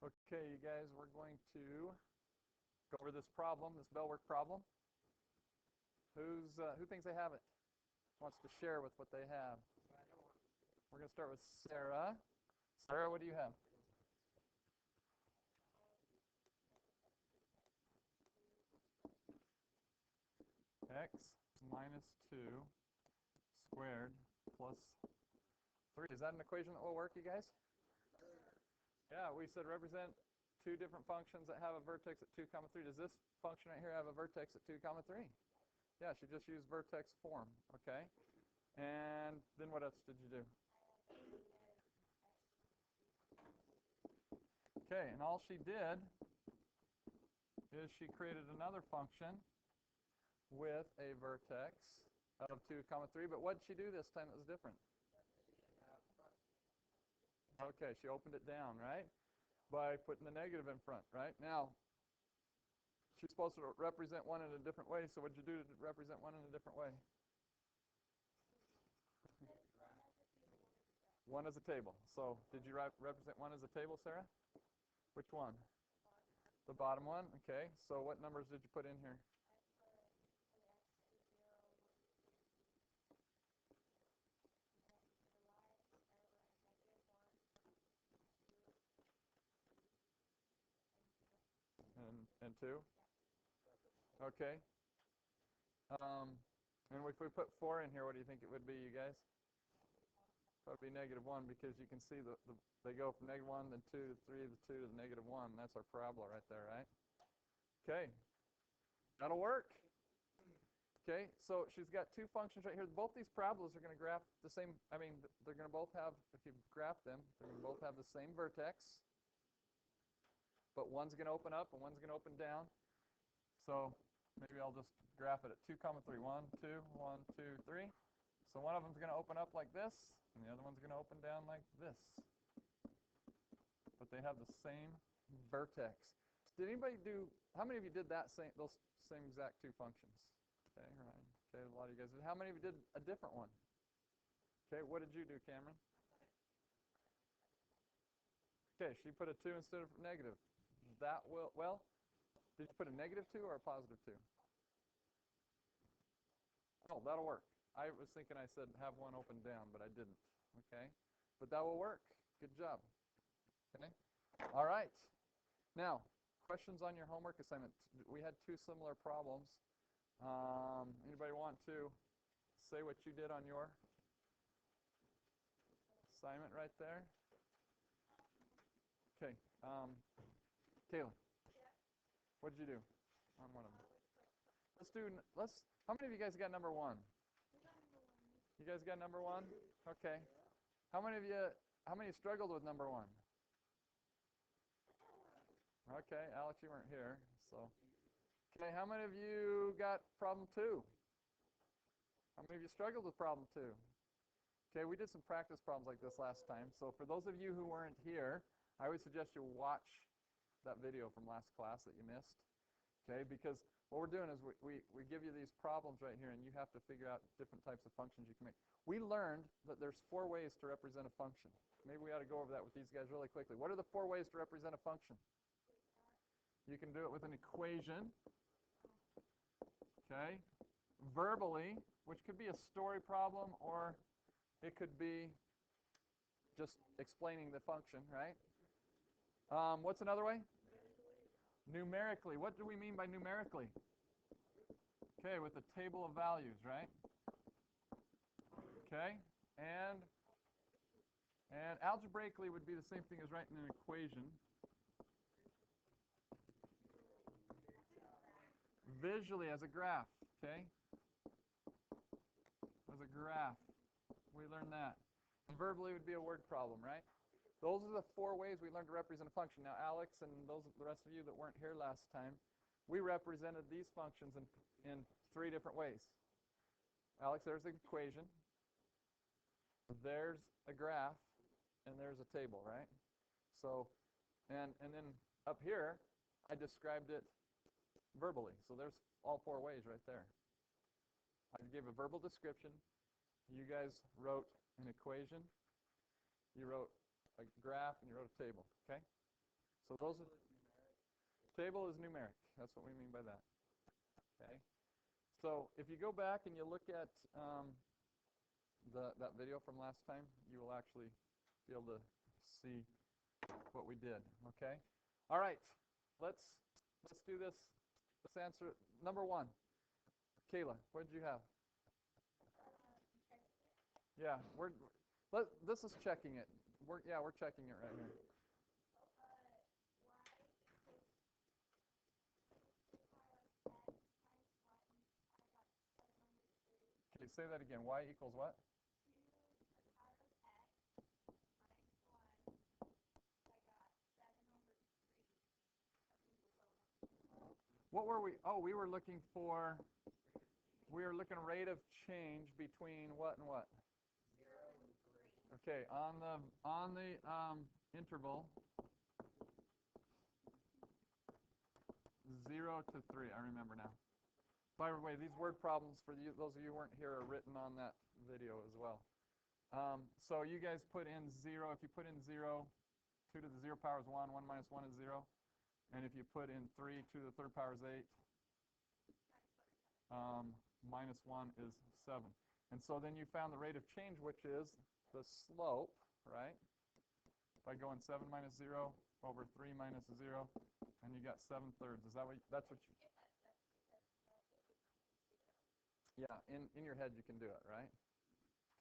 Okay, you guys, we're going to go over this problem, this Bellwork problem. Who thinks they have it? Wants to share with what they have? We're going to start with Sarah. Sarah, what do you have? X minus 2 squared plus 3. Is that an equation that will work, you guys? Yeah, we said represent two different functions that have a vertex at 2, 3. Does this function right here have a vertex at 2, 3? Yeah, she just used vertex form, okay? And then what else did you do? Okay, and all she did is she created another function with a vertex of 2, 3. But what did she do this time that was different? Okay, she opened it down, right? By putting the negative in front, right? Now, she's supposed to represent one in a different way, so what did you do to represent one in a different way? One as a table. So did you represent one as a table, Sarah? Which one? The bottom one? Okay, so what numbers did you put in here? And 2? Okay. And if we put 4 in here, what do you think it would be, you guys? Probably -1, because you can see they go from -1, then 2 to 3 to 2 to the -1. That's our parabola right there, right? Okay. That'll work. Okay, so she's got two functions right here. Both these parabolas are going to graph the same, they're going to both have, if you graph them, they're going to both have the same vertex. But one's going to open up and one's going to open down. So maybe I'll just graph it at 2, 3. 1, 2, 1, 2, 3. So one of them's going to open up like this, and the other one's going to open down like this. But they have the same vertex. Did anybody do, how many of you did those same exact two functions? Okay, Ryan. Okay, a lot of you guys did. How many of you did a different one? Okay, what did you do, Cameron? Okay, she put a 2 instead of negative. That will, well, did you put a -2 or a +2? Oh, that'll work. I was thinking I said have one open down, but I didn't. Okay, but that will work. Good job. Okay, all right. Now, questions on your homework assignment. We had two similar problems. Anybody want to say what you did on your assignment right there? Okay. Kayla, what did you do on one of them? How many of you guys got number 1? You guys got number 1? Okay. How many struggled with number 1? Okay, Alex, you weren't here, so. Okay, how many of you got problem 2? How many of you struggled with problem 2? Okay, we did some practice problems like this last time, so for those of you who weren't here, I would suggest you watch that video from last class that you missed, okay, because what we're doing is we give you these problems right here, and you have to figure out different types of functions you can make. We learned that there's 4 ways to represent a function. Maybe we ought to go over that with these guys really quickly. What are the 4 ways to represent a function? You can do it with an equation, okay, verbally, which could be a story problem, or it could be just explaining the function, right? What's another way? Numerically. What do we mean by numerically? Okay, with a table of values, right? Okay, and algebraically would be the same thing as writing an equation. Visually, as a graph, okay? As a graph. We learned that. And verbally would be a word problem, right? Those are the 4 ways we learned to represent a function. Now, Alex and the rest of you that weren't here last time, we represented these functions in 3 different ways. Alex, there's an equation, there's a graph, and there's a table, right? So, and then up here, I described it verbally. So there's all 4 ways right there. I gave a verbal description. You guys wrote an equation. You wrote a graph, and you wrote a table, okay? So those are, table is numeric. That's what we mean by that. Okay. So if you go back and you look at that video from last time, you will actually be able to see what we did. Okay. All right. Let's do this. Let's answer number 1. Kayla, what did you have? Yeah, this is checking it. We're checking it right here. Okay, say that again. Y equals what? What were we? Oh, we were looking rate of change between what and what? 0 and 3. Okay, on the interval 0 to 3. I remember now. By the way, these word problems for those of you who weren't here are written on that video as well. So you guys put in 0. If you put in 0, 2 to the 0 power is 1. 1 minus 1 is 0. And if you put in 3, 2 to the 3rd power is 8. Minus 1 is 7. And so then you found the rate of change, which is the slope, right? By going 7 minus 0 over 3 minus 0, and you got 7/3. Is that that's what you... Yeah, in your head you can do it, right?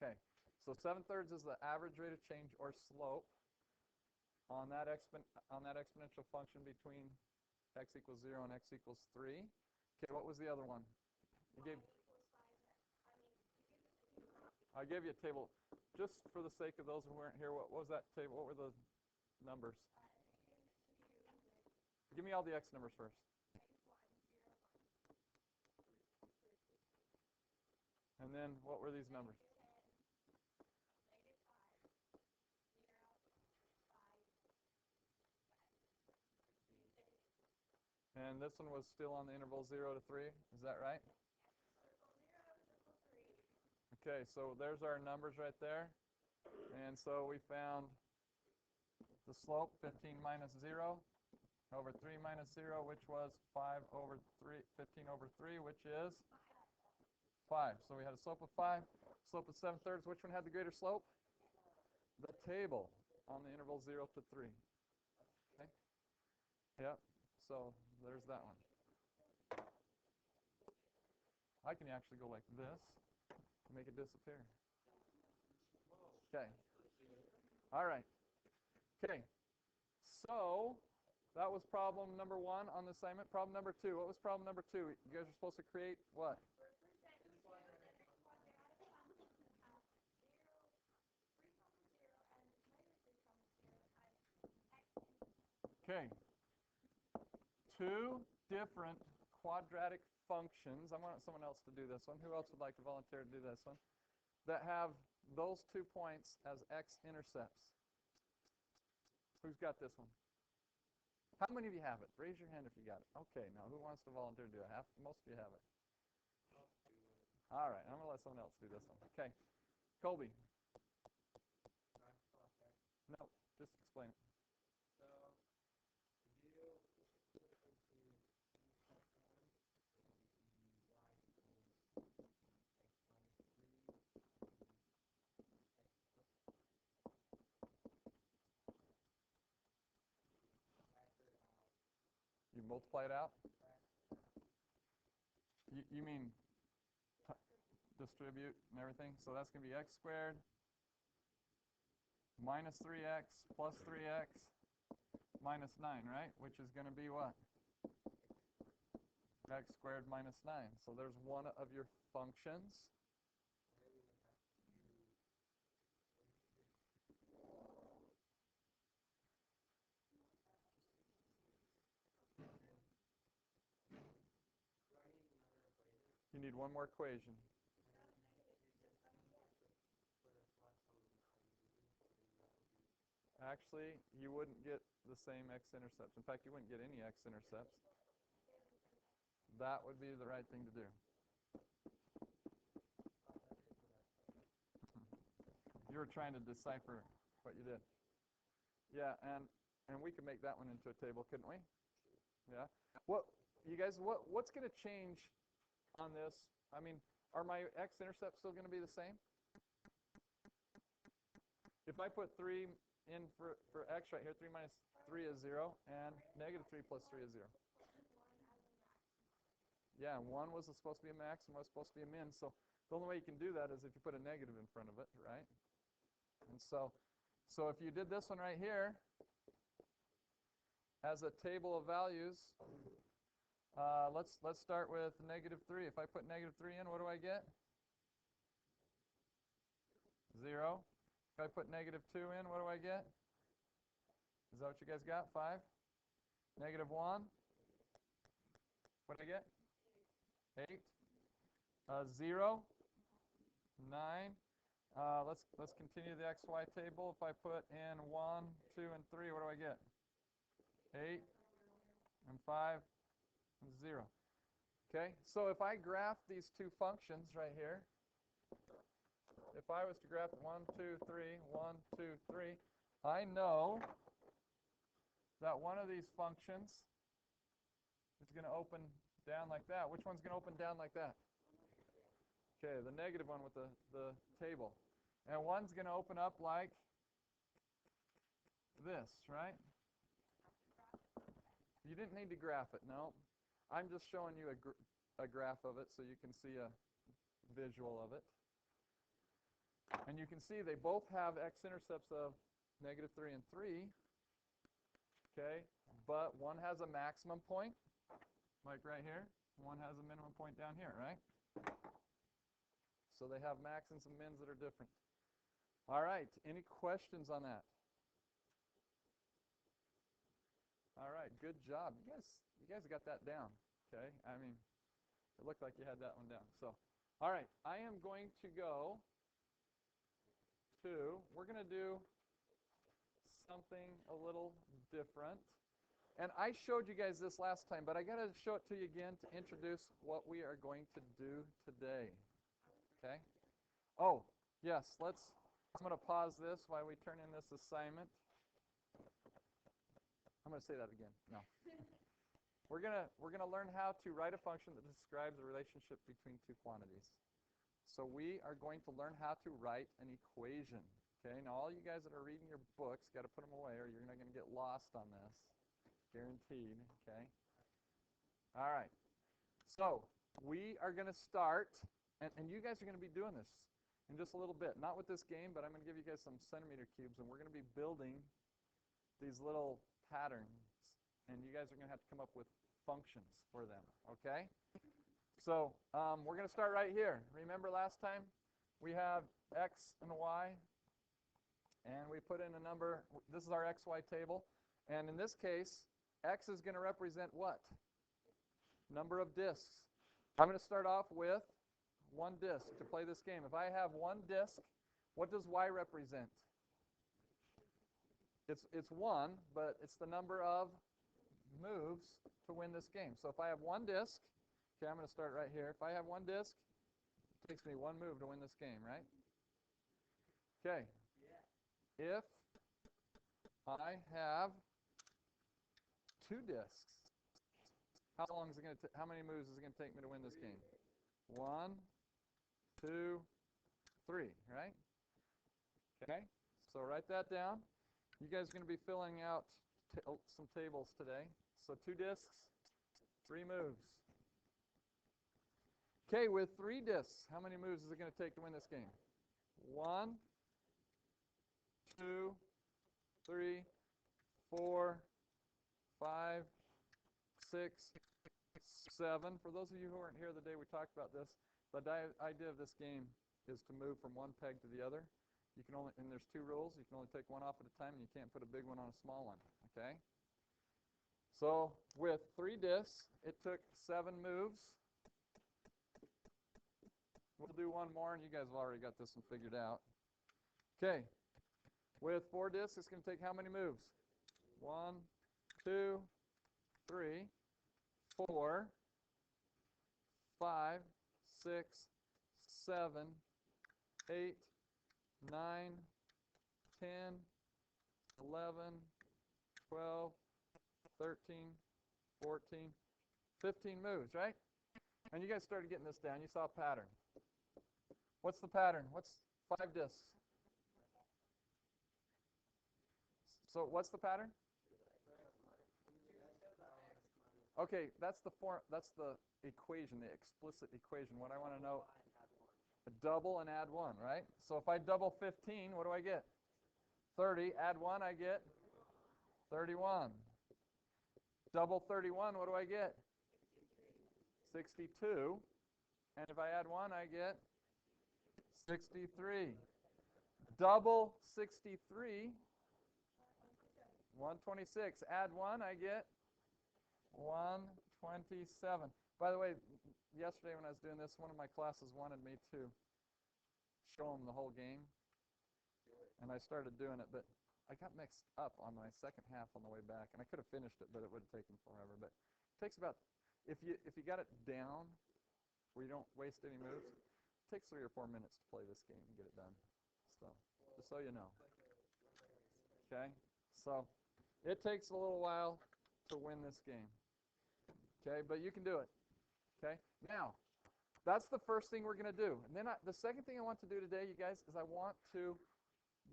Okay, so 7/3 is the average rate of change or slope on that exponential function between x equals 0 and x equals 3. Okay, what was the other one? I gave you a table. Just for the sake of those who weren't here, what was that table? What were the numbers? Give me all the x numbers first. And then what were these numbers? And this one was still on the interval 0 to 3. Is that right? Okay, so there's our numbers right there. And so we found the slope, 15 minus 0 over 3 minus 0, which was 5 over 3, 15 over 3, which is 5. So we had a slope of 5, slope of 7/3. Which one had the greater slope? The table on the interval 0 to 3. Okay? Yep. So there's that one. I can actually go like this and make it disappear. Okay. All right. Okay. So that was problem number 1 on the assignment. Problem number 2. What was problem number 2? You guys are supposed to create what? Okay. 2 different quadratic functions. I want someone else to do this one. Who else would like to volunteer to do this one? That have those 2 points as x-intercepts. Who's got this one? How many of you have it? Raise your hand if you got it. Okay, now who wants to volunteer to do it? Most of you have it. All right, I'm going to let someone else do this one. Okay, Colby. No, just explain it. You multiply it out? You mean distribute and everything? So that's going to be x squared minus 3x plus 3x minus 9, right? Which is going to be what? X squared minus 9. So there's one of your functions. You need one more equation. Actually, you wouldn't get the same x-intercepts. In fact, you wouldn't get any x-intercepts. That would be the right thing to do. You were trying to decipher what you did. Yeah, and And we could make that one into a table, couldn't we? Yeah. What, you guys, what's going to change on this? I mean, are my x-intercepts still going to be the same? If I put 3 in for x right here, 3 minus 3 is 0, and negative 3 plus 3 is 0. Yeah, 1 was supposed to be a max and 1 was supposed to be a min. So the only way you can do that is if you put a negative in front of it, right? And so if you did this one right here as a table of values, let's start with negative 3. If I put negative 3 in, what do I get? 0. If I put negative 2 in, what do I get? Is that what you guys got? 5? Negative 1? What do I get? 8. 0. 9. Let's continue the XY table. If I put in 1, 2, and 3, what do I get? 8 and 5 and 0. Okay, so if I graph these two functions right here, if I was to graph 1, 2, 3, 1, 2, 3, I know that one of these functions is going to open down like that. Which one's going to open down like that? Okay, the negative one with the table. And one's going to open up like this, right? You didn't need to graph it, no. I'm just showing you a graph of it so you can see a visual of it. And you can see they both have x-intercepts of negative 3 and 3, okay? But one has a maximum point, like right here. One has a minimum point down here, right? So they have maxims and mins that are different. All right, any questions on that? All right, good job. You guys got that down, okay? I mean, it looked like you had that one down. So, all right, I am going to go to, we're going to do something a little different. And I showed you guys this last time, but I got to show it to you again to introduce what we are going to do today. Okay? Oh, yes, I'm going to pause this while we turn in this assignment. I'm going to say that again. No. We're going to learn how to write a function that describes the relationship between two quantities. So we are going to learn how to write an equation. Okay? Now all you guys that are reading your books got to put them away or you're not going to get lost on this. Guaranteed. Okay? All right. So we are going to start, and you guys are going to be doing this in just a little bit. Not with this game, but I'm going to give you guys some centimeter cubes, and we're going to be building these little patterns, and you guys are going to have to come up with functions for them, okay? So we're going to start right here. Remember last time we have x and y, and we put in a number. This is our xy table, and in this case, x is going to represent what? Number of disks. I'm going to start off with one disk to play this game. If I have one disk, what does y represent? It's 1, but it's the number of moves to win this game. So if I have one disk, okay, I'm going to start right here. If I have one disk, it takes me one move to win this game, right? Okay. Yeah. If I have two disks, how many moves is it going to take me to win this game? 1, 2, 3, right? Okay. So write that down. You guys are going to be filling out some tables today. So 2 disks, 3 moves. Okay, with 3 disks, how many moves is it going to take to win this game? 1, 2, 3, 4, 5, 6, 7. For those of you who weren't here the day we talked about this, the idea of this game is to move from one peg to the other. You can only, and there's 2 rules. You can only take one off at a time, and you can't put a big one on a small one, okay? So with 3 disks, it took 7 moves. We'll do one more, and you guys have already got this one figured out. Okay. With 4 disks, it's going to take how many moves? 1, 2, 3, 4, 5, 6, 7, 8, 9, 10, 11, 12, 13, 14, 15 moves, right? And you guys started getting this down. You saw a pattern. What's the pattern? What's 5 discs? So what's the pattern? Okay, that's the equation, the explicit equation. What I want to know, double and add 1, right? So if I double 15, what do I get? 30. Add 1, I get 31. Double 31, what do I get? 62. And if I add 1, I get 63. Double 63, 126. Add 1, I get 127. By the way, yesterday when I was doing this, one of my classes wanted me to show them the whole game. And I started doing it, but I got mixed up on my second half on the way back. And I could have finished it, but it would have taken forever. But it takes about, if you got it down where you don't waste any moves, it takes 3 or 4 minutes to play this game and get it done. So, just so you know. Okay? So, it takes a little while to win this game. Okay? But you can do it. Okay? Now, that's the first thing we're going to do. And then the second thing I want to do today, you guys, is I want to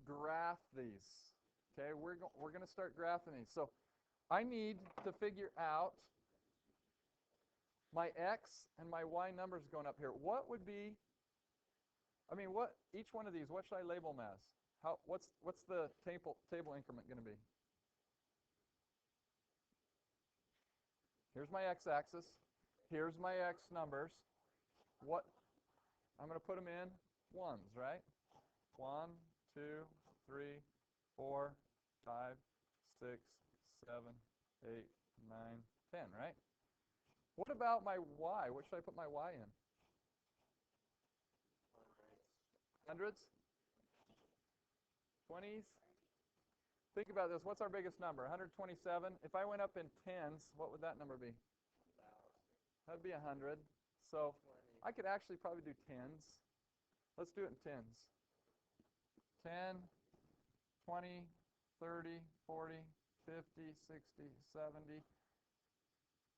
graph these. Okay? We're going to start graphing these. So, I need to figure out my x and my y numbers going up here. What would be, what each one of these, what should I label them as? What's the table increment going to be? Here's my x-axis. Here's my x numbers. I'm going to put them in ones, right? 1, 2, 3, 4, 5, 6, 7, 8, 9, 10, right? What about my y? What should I put my y in? Hundreds? 20s? Think about this. What's our biggest number? 127. If I went up in tens, what would that number be? That'd be 100. So I could actually probably do tens. Let's do it in tens. 10, 20, 30, 40, 50, 60, 70,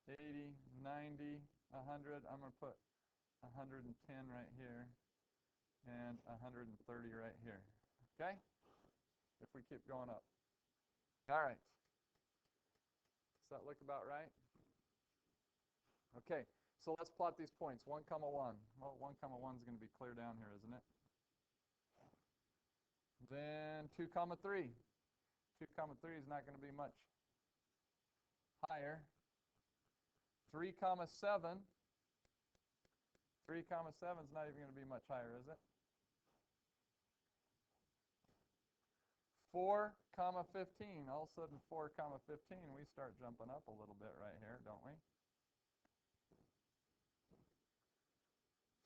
80, 90, 100. I'm going to put 110 right here and 130 right here. Okay? If we keep going up. All right. Does that look about right? Okay. So let's plot these points. 1, 1. Well, 1, 1 is going to be clear down here, isn't it? Then 2, 3. 2, 3 is not going to be much higher. 3, 7. 3, 7 is not even going to be much higher, is it? 4, 15. All of a sudden, 4, 15, we start jumping up a little bit right here, don't we?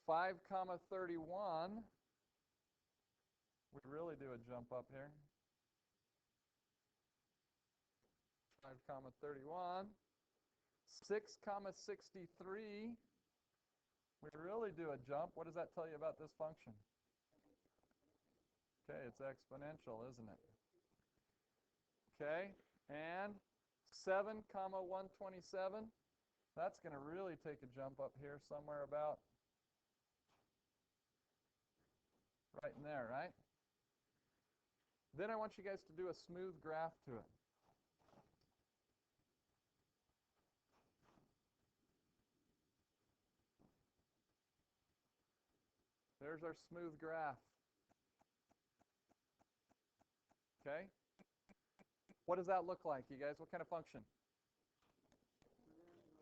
5, 31. We really do a jump up here. 5, 31. 6, 63. We really do a jump. What does that tell you about this function? Okay, it's exponential, isn't it? Okay, and 7, 127. That's going to really take a jump up here somewhere about right in there, right? Then I want you guys to do a smooth graph to it. There's our smooth graph. Okay? What does that look like, you guys? What kind of function?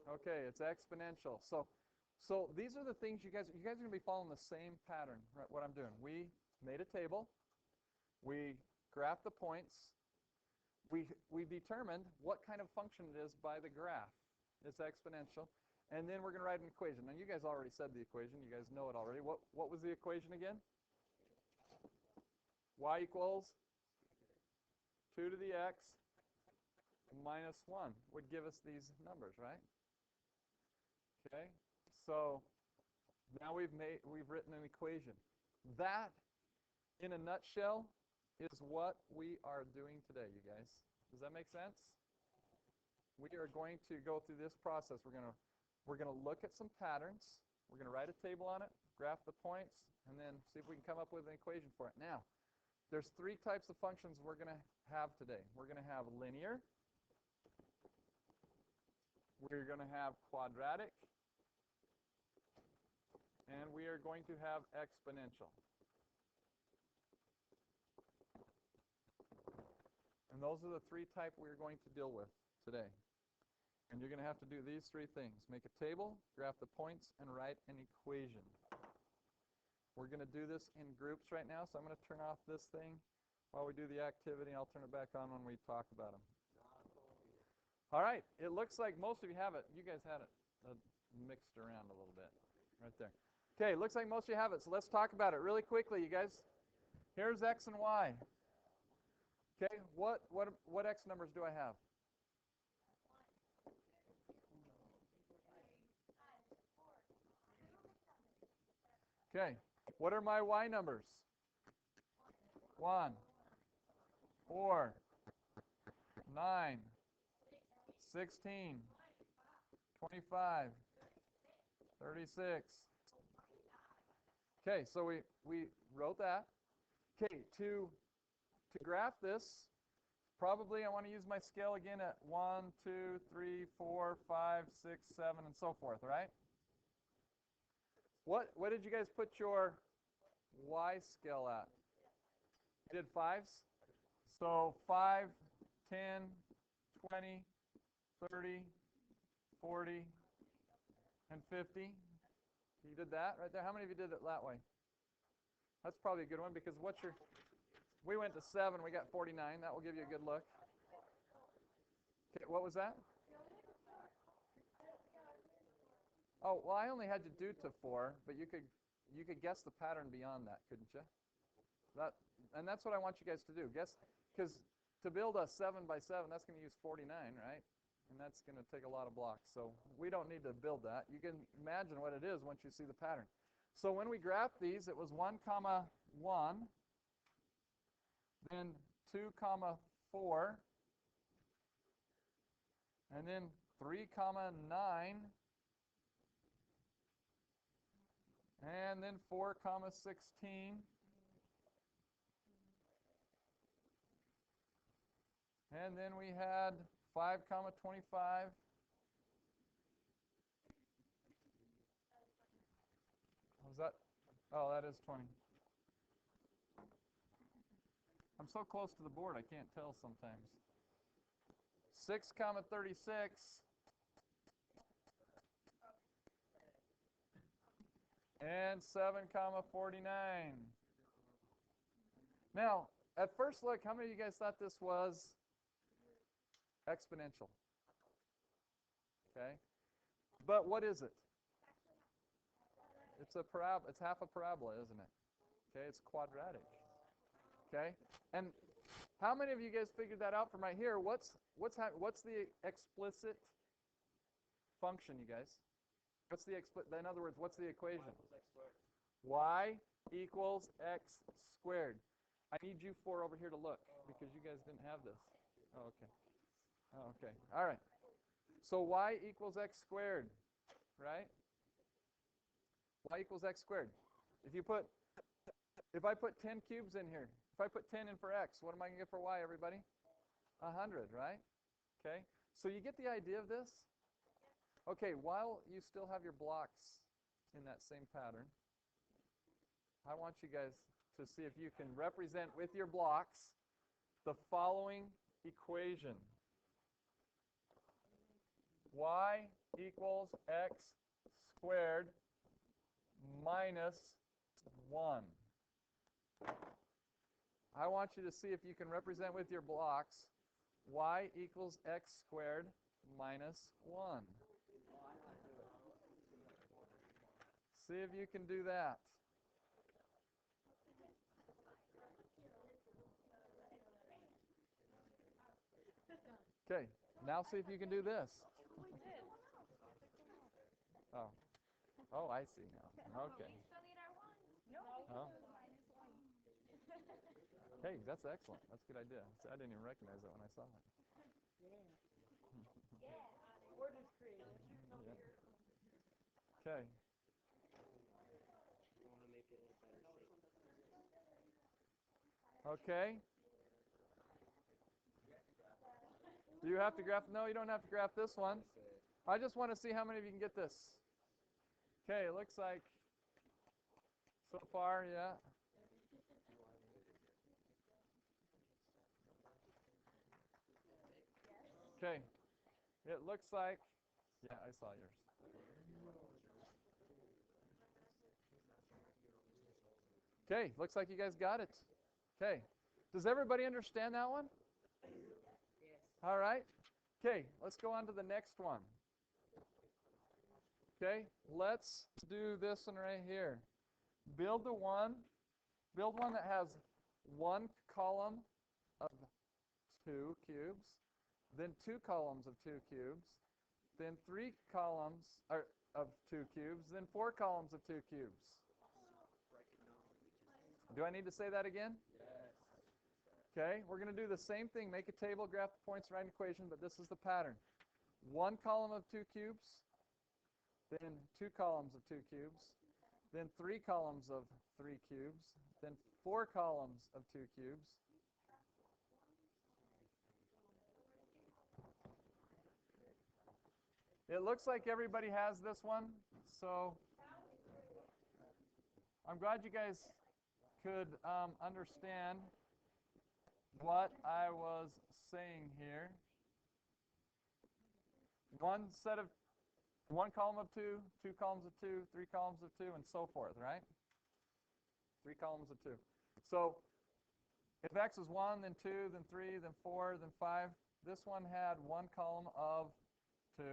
Okay, it's exponential. So these are the things you guys are going to be following the same pattern, right? What I'm doing. We made a table. We graphed the points. We determined what kind of function it is by the graph. It's exponential. And then we're going to write an equation. Now, you guys already said the equation. You guys know it already. What was the equation again? Y equals 2 to the x minus 1 would give us these numbers, right? Okay, so now we've written an equation. That, in a nutshell, is what we are doing today, you guys. Does that make sense? we are going to go through this process. We're gonna look at some patterns. We're gonna write a table on it, graph the points, and then see if we can come up with an equation for it. Now, there's three types of functions we're gonna have today. We're gonna have linear, we're gonna have quadratic, and we are going to have exponential. And those are the three types we're going to deal with today. And you're going to have to do these three things. Make a table, graph the points, and write an equation. We're going to do this in groups right now, so I'm going to turn off this thing while we do the activity, and I'll turn it back on when we talk about them. All right, it looks like most of you have it. You guys had it mixed around a little bit right there. Okay, looks like most of you have it, so let's talk about it really quickly, you guys. Here's x and y. Okay, what x numbers do I have? Okay, what are my y numbers? 1, 4, 9, 16, 25, 36. Okay, so we wrote that. Okay, to graph this, probably I want to use my scale again at 1, 2, 3, 4, 5, 6, 7, and so forth, right? What did you guys put your y scale at? You did 5s? So 5, 10, 20, 30, 40, and 50. You did that right there. How many of you did it that way? That's probably a good one because we went to 7, we got 49. That will give you a good look. Okay, what was that? Oh, well, I only had to do to 4, but you could guess the pattern beyond that, couldn't you? And that's what I want you guys to do. Guess, because to build a 7 by 7, that's going to use 49, right? And that's going to take a lot of blocks. So we don't need to build that. You can imagine what it is once you see the pattern. So when we graphed these, it was 1, 1, then 2, 4, and then 3, 9, and then 4, 16, and then we had 5, 25, was that? Oh, that is 20. I'm so close to the board, I can't tell sometimes. 6, 36. And 7, 49. Now, at first look, how many of you guys thought this was exponential? Okay. But what is it? It's a parabola. It's half a parabola, isn't it? Okay, it's quadratic. Okay? And how many of you guys figured that out from right here? What's the explicit function, you guys? In other words, what's the equation? Y equals x squared. I need you 4 over here to look because you guys didn't have this. Oh, okay. Oh, okay. All right. So y equals x squared, right? Y equals x squared. If I put 10 cubes in here, if I put 10 in for x, what am I going to get for y, everybody? 100, right? Okay. So you get the idea of this? Okay, while you still have your blocks in that same pattern, I want you guys to see if you can represent with your blocks the following equation. Y equals x squared minus 1. I want you to see if you can represent with your blocks y equals x squared minus 1. See if you can do that. Okay, now see if you can do this. Oh. Oh, I see now. Okay. Oh. Hey, that's excellent. That's a good idea. I didn't even recognize that when I saw it. Okay. Okay. Do you have to graph? No, you don't have to graph this one. I just want to see how many of you can get this. Okay, it looks like so far, yeah. Okay. It looks like, yeah, I saw yours. Okay, looks like you guys got it. Okay. Does everybody understand that one? All right. Okay, let's go on to the next one. Okay, let's do this one right here. Build one that has one column of 2 cubes, then 2 columns of 2 cubes, then 3 columns of 2 cubes, then 4 columns of 2 cubes. Do I need to say that again? Okay, we're going to do the same thing. Make a table, graph the points, write an equation, but this is the pattern. 1 column of 2 cubes, then 2 columns of 2 cubes, then 3 columns of 3 cubes, then 4 columns of 2 cubes. It looks like everybody has this one, so I'm glad you guys could understand what I was saying here. One column of 2, 2 columns of 2, 3 columns of 2, and so forth, right? 3 columns of 2. So if x is 1, then 2, then 3, then 4, then 5, this one had 1 column of 2.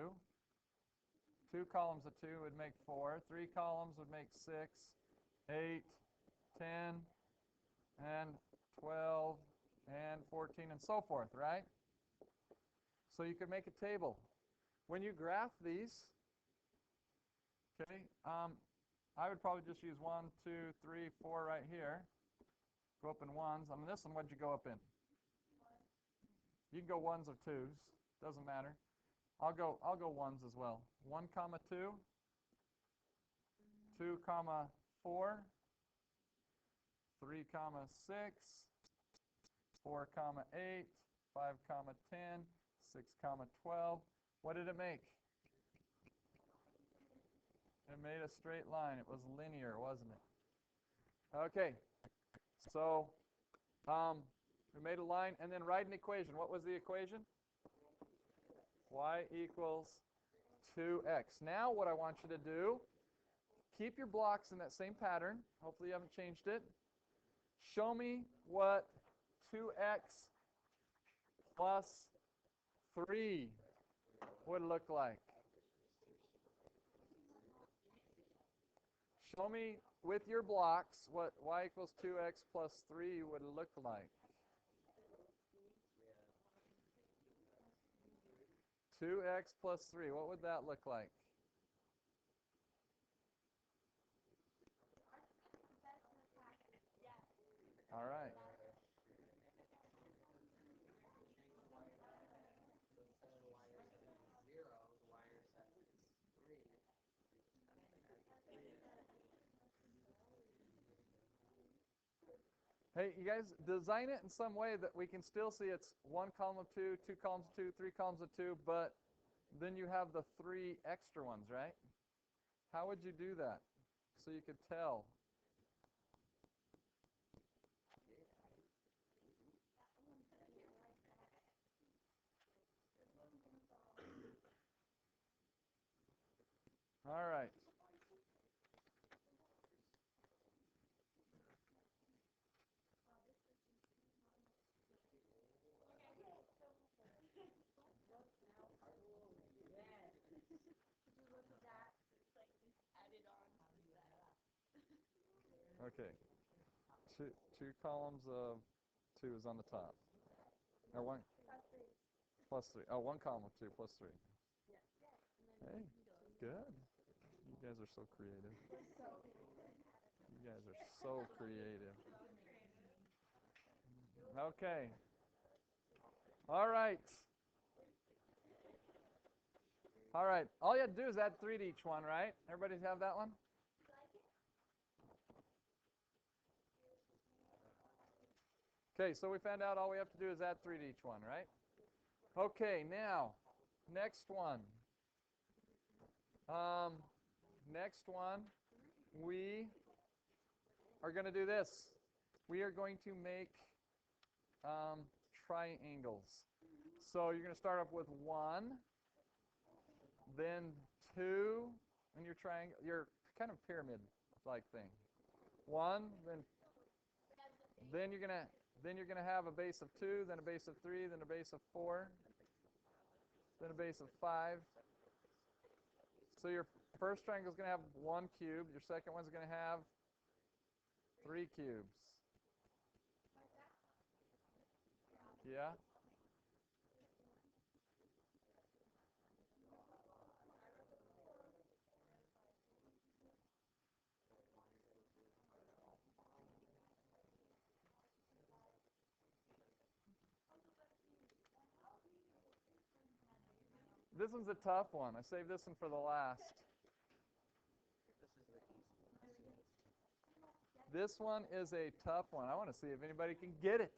2 columns of 2 would make 4. 3 columns would make 6, 8, 10, and 12, and 14, and so forth, right? So you could make a table. When you graph these, okay, I would probably just use 1, 2, 3, 4 right here. Go up in ones. On this one, what'd you go up in? You can go ones or twos. Doesn't matter. I'll go ones as well. 1 comma 2, 2 comma 4, 3 comma 6, 4 comma 8, 5 comma 10, 6 comma 12. What did it make? It made a straight line. It was linear, wasn't it? Okay. So we made a line and then write an equation. What was the equation? Y equals 2x. Now what I want you to do, keep your blocks in that same pattern. Hopefully you haven't changed it. Show me what 2x plus 3 would look like. Show me with your blocks what y equals 2x plus 3 would look like. 2x plus 3, what would that look like? All right. Hey, you guys, design it in some way that we can still see it's 1 column of 2, 2 columns of 2, 3 columns of 2, but then you have the 3 extra ones, right? How would you do that so you could tell? All right. Okay. Two columns of 2 is on the top. Or 1 plus 3. Oh, 1 column of 2 plus 3. Hey, good. You guys are so creative. You guys are so creative. Okay. All right. All right. All you have to do is add 3 to each one, right? Everybody have that one? Okay, so we found out all we have to do is add 3 to each one, right? Okay, now, next one. Next one, we are going to do this. We are going to make triangles. So you're going to start off with 1, then 2, and your triangle, your kind of pyramid-like thing. 1, then you're going to have a base of 2, then a base of 3, then a base of 4, then a base of 5. So your first triangle is going to have 1 cube. Your second one's going to have 3 cubes. Yeah? This one's a tough one. I saved this one for the last. This one is a tough one. I want to see if anybody can get it.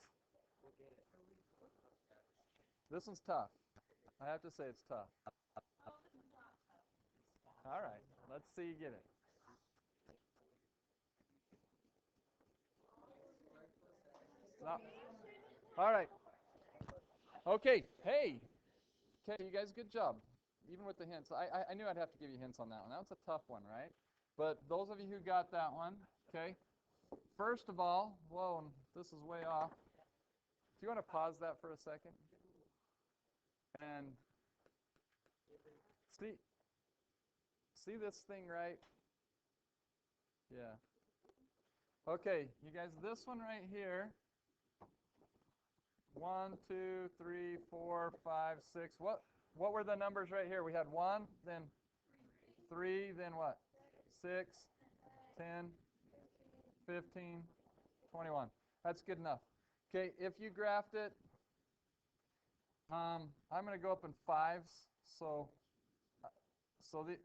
This one's tough. I have to say it's tough. All right. Let's see you get it. No. All right. Okay. Hey. Okay, you guys, good job. Even with the hints. I knew I'd have to give you hints on that one. That was a tough one, right? But those of you who got that one, okay, first of all, whoa, this is way off. Do you want to pause that for a second? And see this thing, right? Yeah. Okay, you guys, this one right here, 1, 2, 3, 4, 5, 6. What were the numbers right here? We had 1, then 3, then what? 6, 10, 15, 21. That's good enough. Okay, if you graphed it, I'm going to go up in 5s. So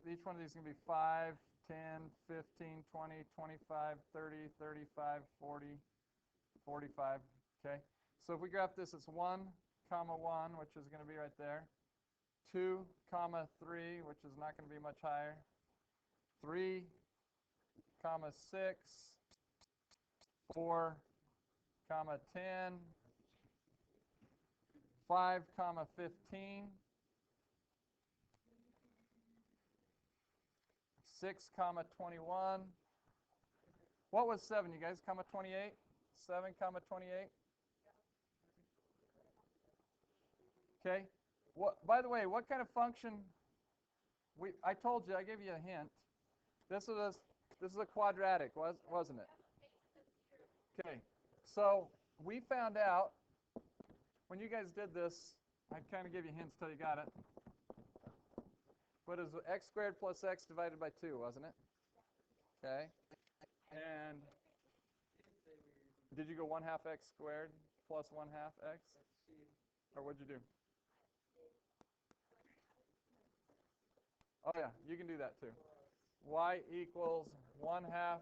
each one of these is going to be 5, 10, 15, 20, 25, 30, 35, 40, 45. Okay. So if we graph this, it's 1, comma 1, which is going to be right there. 2, comma 3, which is not going to be much higher. 3, comma 6, 4, comma 10, 5, comma 15, 6, comma 21. What was 7, you guys? Comma 28? 7, comma 28? Okay. By the way, what kind of function? I told you, I gave you a hint. This is a quadratic, wasn't it? Okay. So we found out when you guys did this, I kind of gave you hints till you got it. But it was x squared plus x divided by 2, wasn't it? Okay. And did you go 1/2 x squared plus 1/2 x? Or what'd you do? Oh, yeah, you can do that too. Y equals 1/2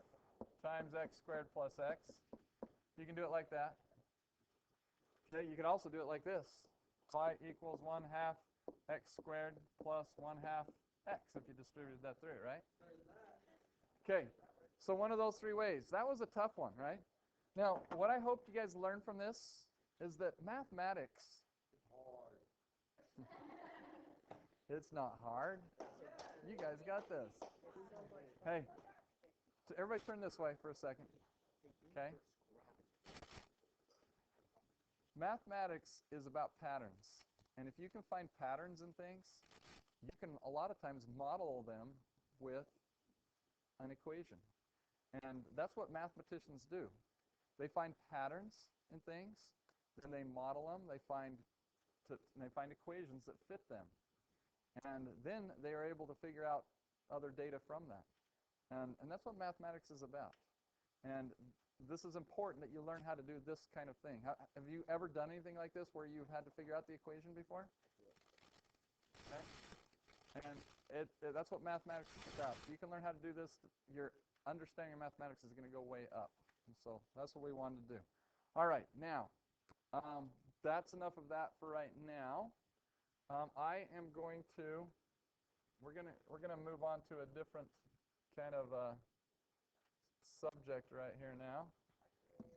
times x squared plus x. You can do it like that. Okay, you can also do it like this. Y equals 1/2 x squared plus 1/2 x if you distributed that through, right? Okay, so one of those 3 ways. That was a tough one, right? Now, what I hope you guys learn from this is that mathematics, it's not hard. You guys got this. Hey, so everybody turn this way for a second, okay? Mathematics is about patterns. And if you can find patterns in things, you can a lot of times model them with an equation. And that's what mathematicians do. They find patterns in things, then they model them, they find equations that fit them. And then they are able to figure out other data from that. And that's what mathematics is about. And this is important that you learn how to do this kind of thing. Have you ever done anything like this where you've had to figure out the equation before? Okay. And that's what mathematics is about. If you can learn how to do this, your understanding of mathematics is going to go way up. And so that's what we wanted to do. All right, now, that's enough of that for right now. I am going to, we're gonna move on to a different kind of subject right here now,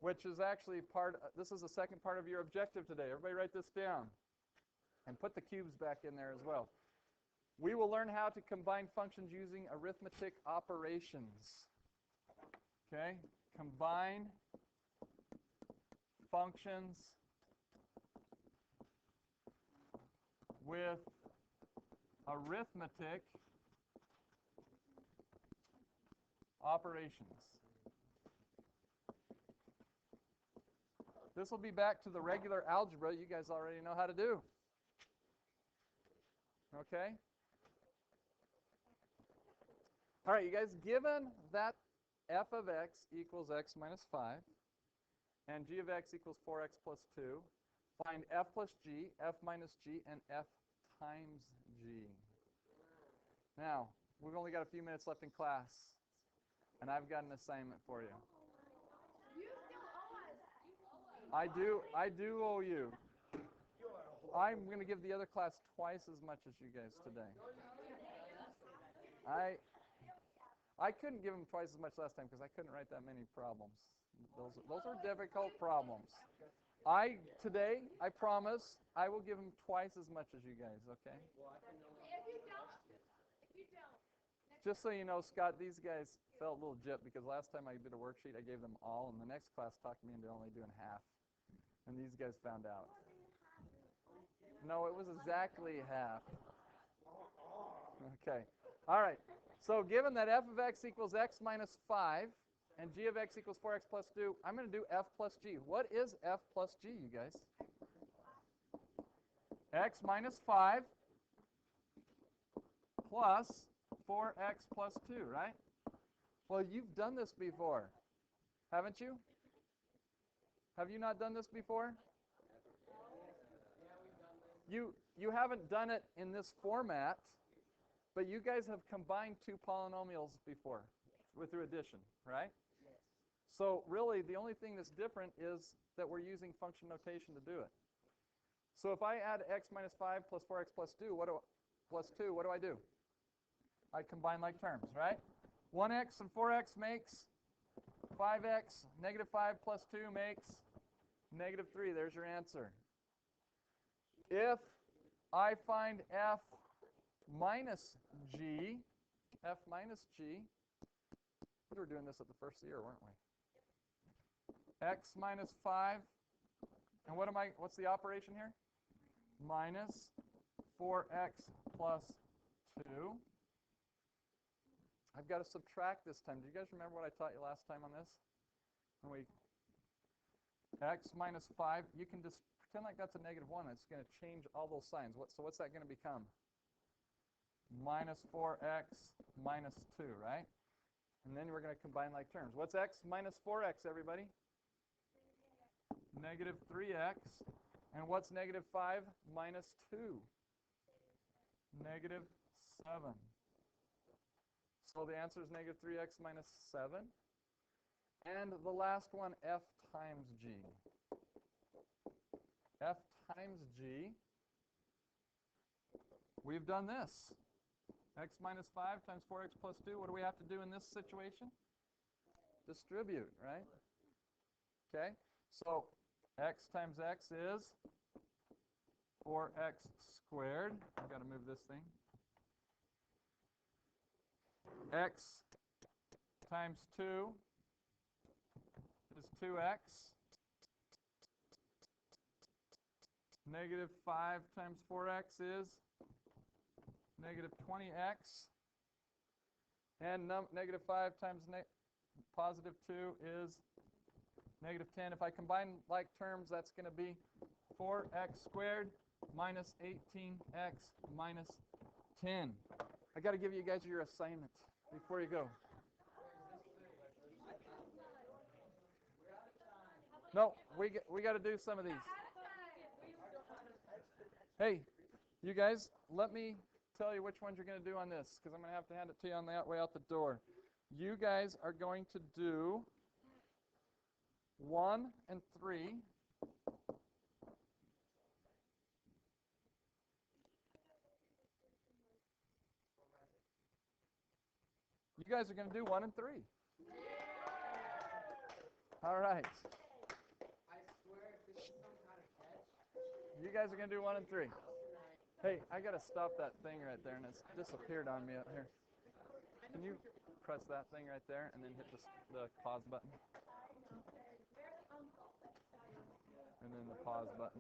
which is actually this is the second part of your objective today. Everybody write this down and put the cubes back in there as well. We will learn how to combine functions using arithmetic operations. Okay? Combine functions with arithmetic operations. This will be back to the regular algebra you guys already know how to do. Okay? All right, you guys, given that f of x equals x minus 5 and g of x equals 4x plus 2, find f plus g, f minus g, and f times g. Now, we've only got a few minutes left in class, and I've got an assignment for you. You still owe us. I do owe you. I'm going to give the other class twice as much as you guys today. I couldn't give them twice as much last time because I couldn't write that many problems. Those are difficult problems. Today, I promise, I will give them twice as much as you guys, okay? If you don't. Just so you know, Scott, these guys felt a little gypped because last time I did a worksheet, I gave them all, and the next class talked me into only doing half. And these guys found out. No, it was exactly half. Okay. All right. So given that f of x equals x minus 5 and g of x equals 4x plus 2, I'm going to do f plus g. What is f plus g, you guys? X minus 5 plus 4x plus 2, right? Well, you've done this before, haven't you? Have you not done this before? You haven't done it in this format, but you guys have combined two polynomials before through addition, right? Yes. So really, the only thing that's different is that we're using function notation to do it. So if I add x minus 5 plus 4x plus 2, what do I do? I combine like terms, right? 1x and 4x makes 5x. Negative 5 plus 2 makes negative 3. There's your answer. If I find f minus g, we were doing this at the first year, weren't we? X minus 5, and what's the operation here? Minus 4x plus 2. I've got to subtract this time. Do you guys remember what I taught you last time on this? X minus 5, you can just pretend like that's a negative 1. It's going to change all those signs. So what's that going to become? Minus 4x minus 2, right? And then we're going to combine like terms. What's x minus 4x, everybody? Negative 3x. And what's negative 5 minus 2? Negative 7. So the answer is negative 3x minus 7. And the last one, f times g. F times g, we've done this. X minus 5 times 4x plus 2. What do we have to do in this situation? Distribute, right? Okay, so x times x is 4x squared. I've got to move this thing. X times 2 is 2x. Negative 5 times 4x is negative 20x. And negative 5 times positive 2 is negative 10. If I combine like terms, that's going to be 4x squared minus 18x minus 10. I got to give you guys your assignment before you go. No, we got to do some of these. Hey, you guys, let me tell you which ones you're going to do on this because I'm going to have to hand it to you on the way out the door. You guys are going to do 1 and 3. You guys are going to do 1 and 3. All right. I swear if this is some kind of catch. You guys are going to do 1 and 3. Hey, I got to stop that thing right there, and it's disappeared on me up here. Can you press that thing right there and then hit the pause button? And then the pause button.